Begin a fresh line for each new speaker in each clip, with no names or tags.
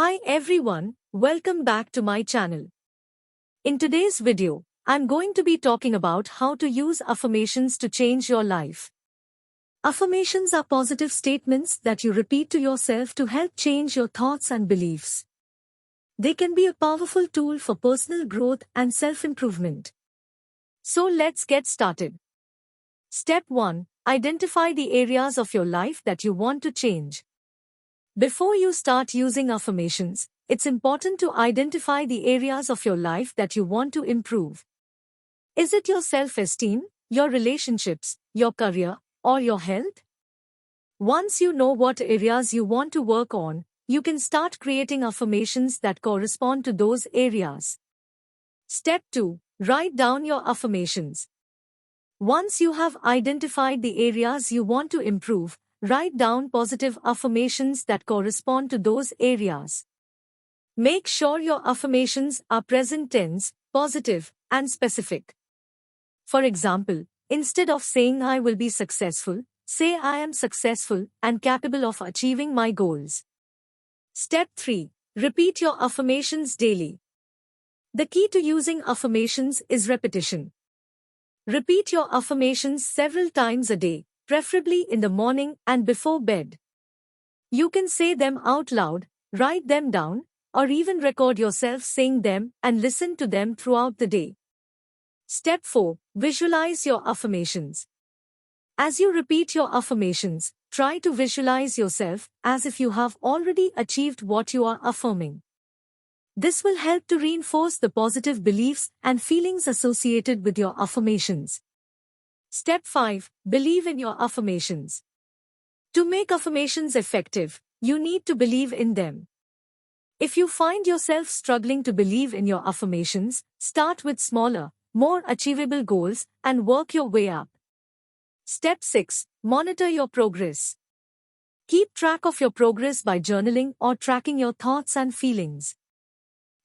Hi everyone, welcome back to my channel. In today's video, I'm going to be talking about how to use affirmations to change your life. Affirmations are positive statements that you repeat to yourself to help change your thoughts and beliefs. They can be a powerful tool for personal growth and self-improvement. So let's get started. Step 1. Identify the areas of your life that you want to change. Before you start using affirmations, it's important to identify the areas of your life that you want to improve. Is it your self-esteem, your relationships, your career, or your health? Once you know what areas you want to work on, you can start creating affirmations that correspond to those areas. Step 2. Write down your affirmations. Once you have identified the areas you want to improve, write down positive affirmations that correspond to those areas. Make sure your affirmations are present tense, positive, and specific. For example, instead of saying I will be successful, say I am successful and capable of achieving my goals. Step 3. Repeat your affirmations daily. The key to using affirmations is repetition. Repeat your affirmations several times a day, preferably in the morning and before bed. You can say them out loud, write them down, or even record yourself saying them and listen to them throughout the day. Step 4. Visualize your affirmations. As you repeat your affirmations, try to visualize yourself as if you have already achieved what you are affirming. This will help to reinforce the positive beliefs and feelings associated with your affirmations. Step 5. Believe in your affirmations. To make affirmations effective, you need to believe in them. If you find yourself struggling to believe in your affirmations, start with smaller, more achievable goals and work your way up. Step 6. Monitor your progress. Keep track of your progress by journaling or tracking your thoughts and feelings.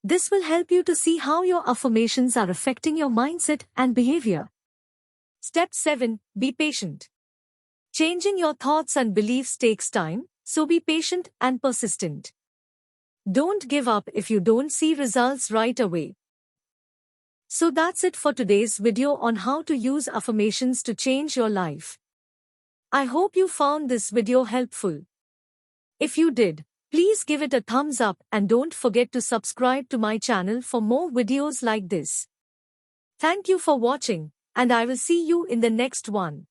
This will help you to see how your affirmations are affecting your mindset and behavior. Step 7. Be patient. Changing your thoughts and beliefs takes time, so be patient and persistent. Don't give up if you don't see results right away. So that's it for today's video on how to use affirmations to change your life. I hope you found this video helpful. If you did, please give it a thumbs up and don't forget to subscribe to my channel for more videos like this. Thank you for watching, and I will see you in the next one.